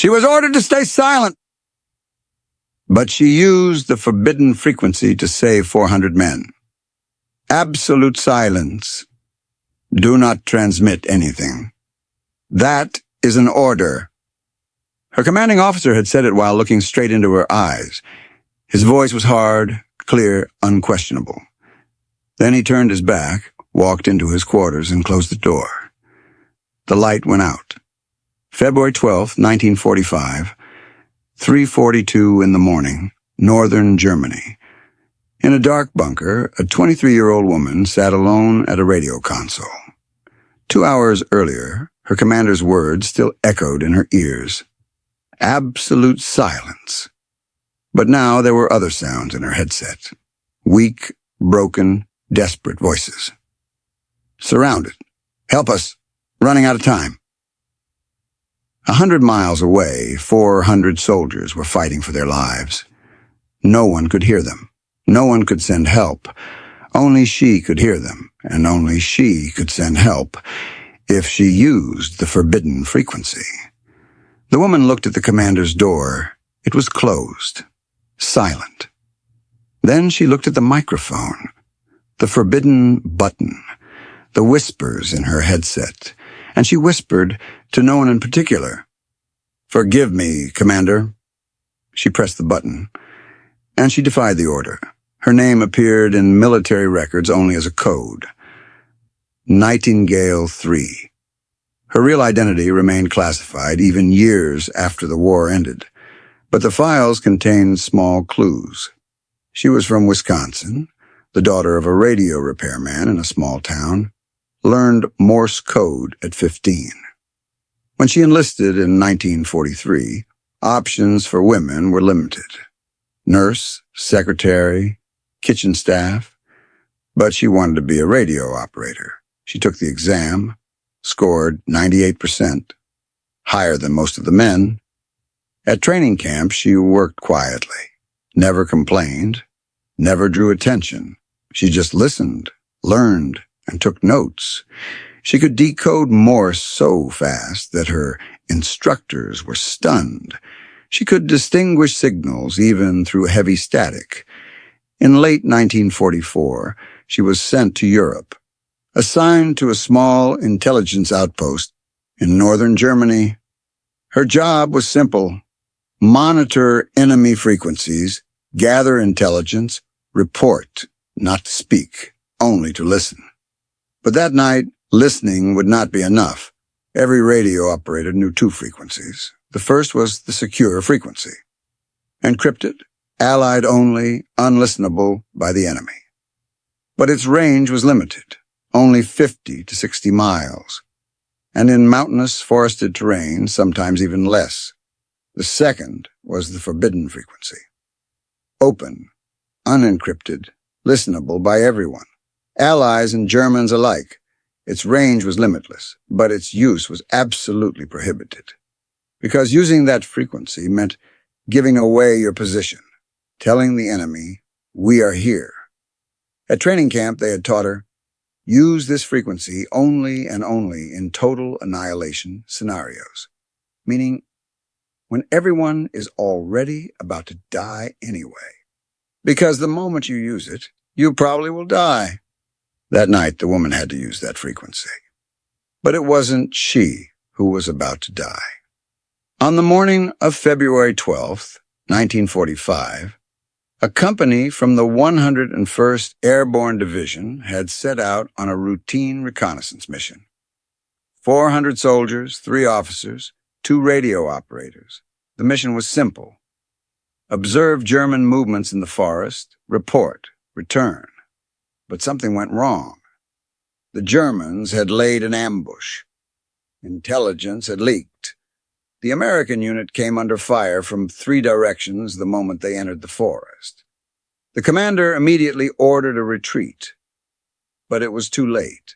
She was ordered to stay silent. But she used the forbidden frequency to save 400 men. Absolute silence. Do not transmit anything. That is an order. Her commanding officer had said it while looking straight into her eyes. His voice was hard, clear, unquestionable. Then he turned his back, walked into his quarters, and closed the door. The light went out. February 12, 1945, 3:42 in the morning, northern Germany. In a dark bunker, a 23-year-old woman sat alone at a radio console. 2 hours earlier, her commander's words still echoed in her ears. Absolute silence. But now there were other sounds in her headset. Weak, broken, desperate voices. Surrounded. Help us. Running out of time. 100 miles away, 400 soldiers were fighting for their lives. No one could hear them. No one could send help. Only she could hear them, and only she could send help if she used the forbidden frequency. The woman looked at the commander's door. It was closed, silent. Then she looked at the microphone, the forbidden button, the whispers in her headset, and she whispered to no one in particular. "Forgive me, Commander." She pressed the button, and she defied the order. Her name appeared in military records only as a code. Nightingale 3. Her real identity remained classified even years after the war ended, but the files contained small clues. She was from Wisconsin, the daughter of a radio repairman in a small town, learned Morse code at 15. When she enlisted in 1943, options for women were limited. Nurse, secretary, kitchen staff, but she wanted to be a radio operator. She took the exam, scored 98%, higher than most of the men. At training camp, she worked quietly, never complained, never drew attention. She just listened, learned, and took notes. She could decode Morse so fast that her instructors were stunned. She could distinguish signals even through heavy static. In late 1944, she was sent to Europe, assigned to a small intelligence outpost in northern Germany. Her job was simple: monitor enemy frequencies, gather intelligence, report, not to speak, only to listen. But that night, listening would not be enough. Every radio operator knew 2 frequencies. The first was the secure frequency. Encrypted, allied only, unlistenable by the enemy. But its range was limited, only 50 to 60 miles, and in mountainous, forested terrain, sometimes even less. The second was the forbidden frequency. Open, unencrypted, listenable by everyone, Allies and Germans alike. Its range was limitless, but its use was absolutely prohibited. Because using that frequency meant giving away your position, telling the enemy, "We are here." At training camp, they had taught her, use this frequency only and only in total annihilation scenarios, meaning when everyone is already about to die anyway. Because the moment you use it, you probably will die. That night, the woman had to use that frequency. But it wasn't she who was about to die. On the morning of February 12th, 1945, a company from the 101st Airborne Division had set out on a routine reconnaissance mission. 400 soldiers, 3 officers, 2 radio operators. The mission was simple. Observe German movements in the forest, report, return. But something went wrong. The Germans had laid an ambush. Intelligence had leaked. The American unit came under fire from 3 directions the moment they entered the forest. The commander immediately ordered a retreat, but it was too late.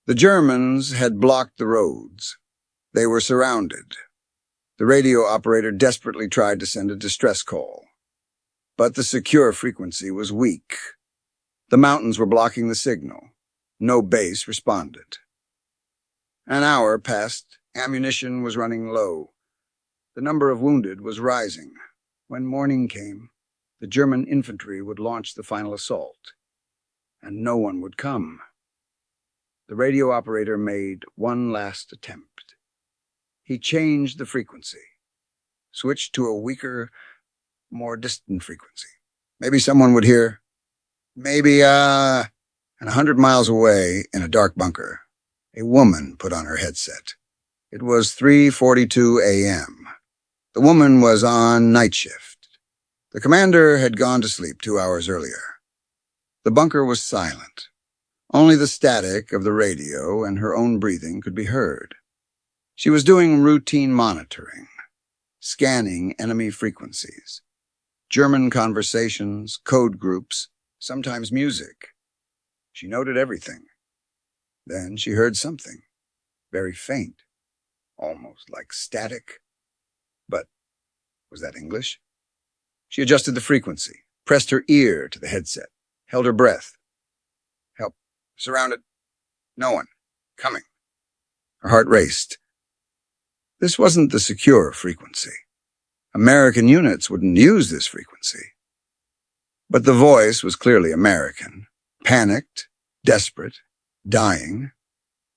The Germans had blocked the roads. They were surrounded. The radio operator desperately tried to send a distress call, but the secure frequency was weak. The mountains were blocking the signal. No base responded. An hour passed. Ammunition was running low. The number of wounded was rising. When morning came, the German infantry would launch the final assault, and no one would come. The radio operator made one last attempt. He changed the frequency, switched to a weaker, more distant frequency. Maybe someone would hear, maybe, and 100 miles away in a dark bunker, a woman put on her headset. It was 3:42 a.m. The woman was on night shift. The commander had gone to sleep 2 hours earlier. The bunker was silent. Only the static of the radio and her own breathing could be heard. She was doing routine monitoring, scanning enemy frequencies, German conversations, code groups, sometimes music. She noted everything. Then she heard something, very faint, almost like static. But was that English? She adjusted the frequency, pressed her ear to the headset, held her breath. Help. Surrounded. No one. Coming. Her heart raced. This wasn't the secure frequency. American units wouldn't use this frequency. But the voice was clearly American, panicked, desperate, dying.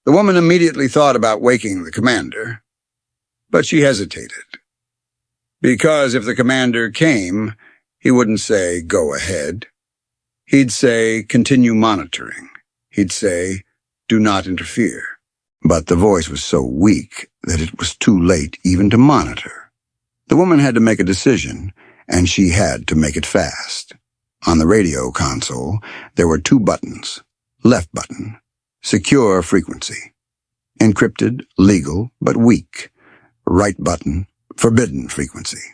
The woman immediately thought about waking the commander, but she hesitated. Because if the commander came, he wouldn't say, "Go ahead." He'd say, "Continue monitoring." He'd say, "Do not interfere." But the voice was so weak that it was too late even to monitor. The woman had to make a decision, and she had to make it fast. On the radio console, there were 2 buttons. Left button, secure frequency. Encrypted, legal, but weak. Right button, forbidden frequency.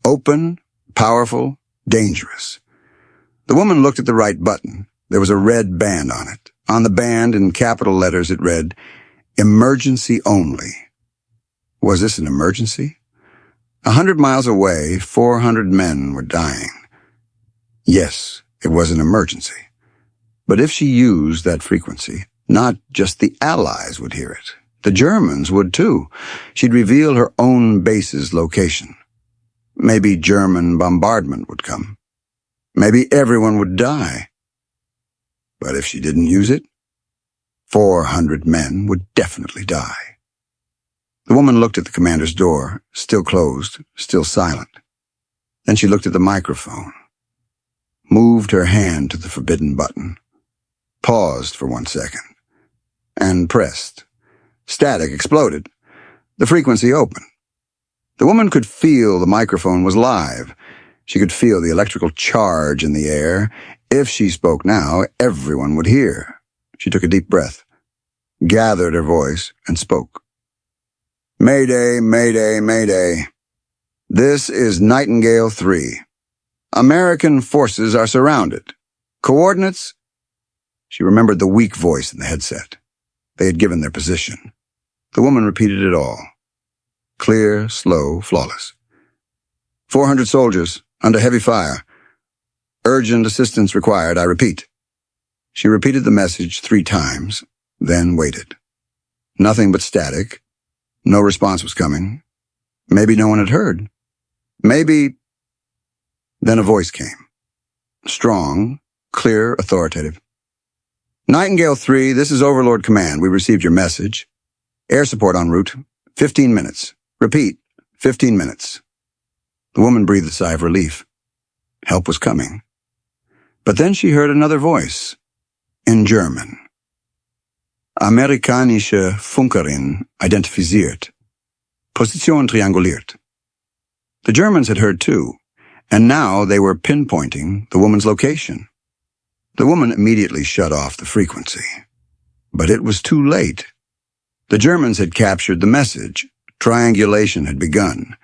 Open, powerful, dangerous. The woman looked at the right button. There was a red band on it. On the band, in capital letters, it read, "Emergency only." Was this an emergency? 100 miles away, 400 men were dying. Yes, it was an emergency. But if she used that frequency, not just the Allies would hear it. The Germans would too. She'd reveal her own base's location. Maybe German bombardment would come. Maybe everyone would die. But if she didn't use it, 400 men would definitely die. The woman looked at the commander's door, still closed, still silent. Then she looked at the microphone, moved her hand to the forbidden button, paused for 1 second, and pressed. Static exploded. The frequency opened. The woman could feel the microphone was live. She could feel the electrical charge in the air. If she spoke now, everyone would hear. She took a deep breath, gathered her voice, and spoke. "Mayday, mayday, mayday. This is Nightingale 3. American forces are surrounded. Coordinates?" She remembered the weak voice in the headset. They had given their position. The woman repeated it all. Clear, slow, flawless. 400 soldiers, under heavy fire. Urgent assistance required, I repeat. She repeated the message 3 times, then waited. Nothing but static. No response was coming. Maybe no one had heard. Maybe... Then a voice came. Strong, clear, authoritative. "Nightingale 3, this is Overlord Command. We received your message. Air support en route. 15 minutes. Repeat, 15 minutes. The woman breathed a sigh of relief. Help was coming. But then she heard another voice, in German. Amerikanische Funkerin identifiziert. Position trianguliert. The Germans had heard too, and now they were pinpointing the woman's location. The woman immediately shut off the frequency. But it was too late. The Germans had captured the message. Triangulation had begun.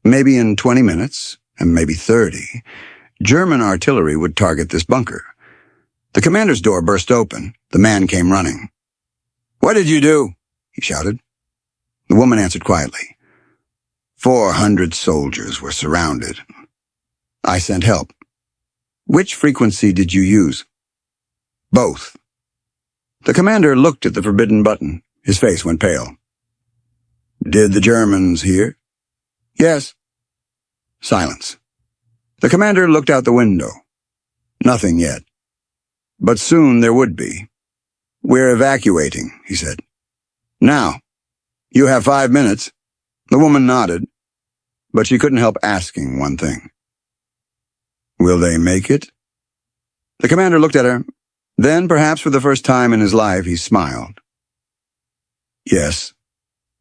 Maybe in 20 minutes, and maybe 30, German artillery would target this bunker. The commander's door burst open. The man came running. "What did you do?" he shouted. The woman answered quietly. 400 soldiers were surrounded. I sent help. Which frequency did you use? Both. The commander looked at the forbidden button. His face went pale. Did the Germans hear? Yes. Silence. The commander looked out the window. Nothing yet. But soon there would be. We're evacuating, he said. Now. You have 5 minutes. The woman nodded, but she couldn't help asking one thing. Will they make it? The commander looked at her. Then, perhaps for the first time in his life, he smiled. Yes.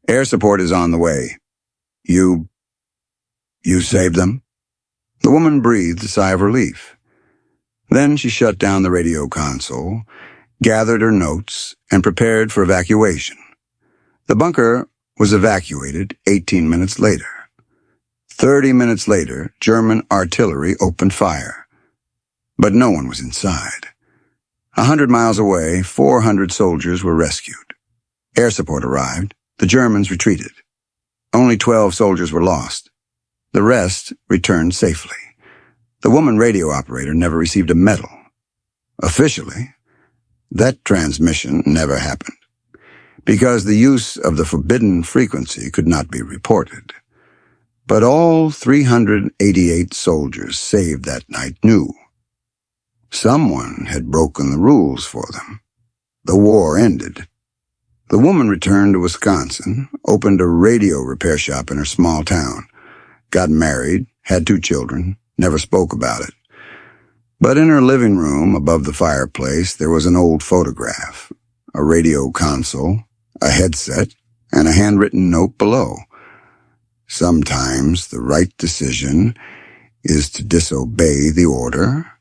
Air support is on the way. You saved them? The woman breathed a sigh of relief. Then she shut down the radio console, gathered her notes, and prepared for evacuation. The bunker was evacuated 18 minutes later. 30 minutes later, German artillery opened fire. But no one was inside. 100 miles away, 400 soldiers were rescued. Air support arrived. The Germans retreated. Only 12 soldiers were lost. The rest returned safely. The woman radio operator never received a medal. Officially, that transmission never happened, because the use of the forbidden frequency could not be reported. But all 388 soldiers saved that night knew. Someone had broken the rules for them. The war ended. The woman returned to Wisconsin, opened a radio repair shop in her small town, got married, had 2 children, never spoke about it. But in her living room, above the fireplace, there was an old photograph, a radio console, a headset, and a handwritten note below. Sometimes the right decision is to disobey the order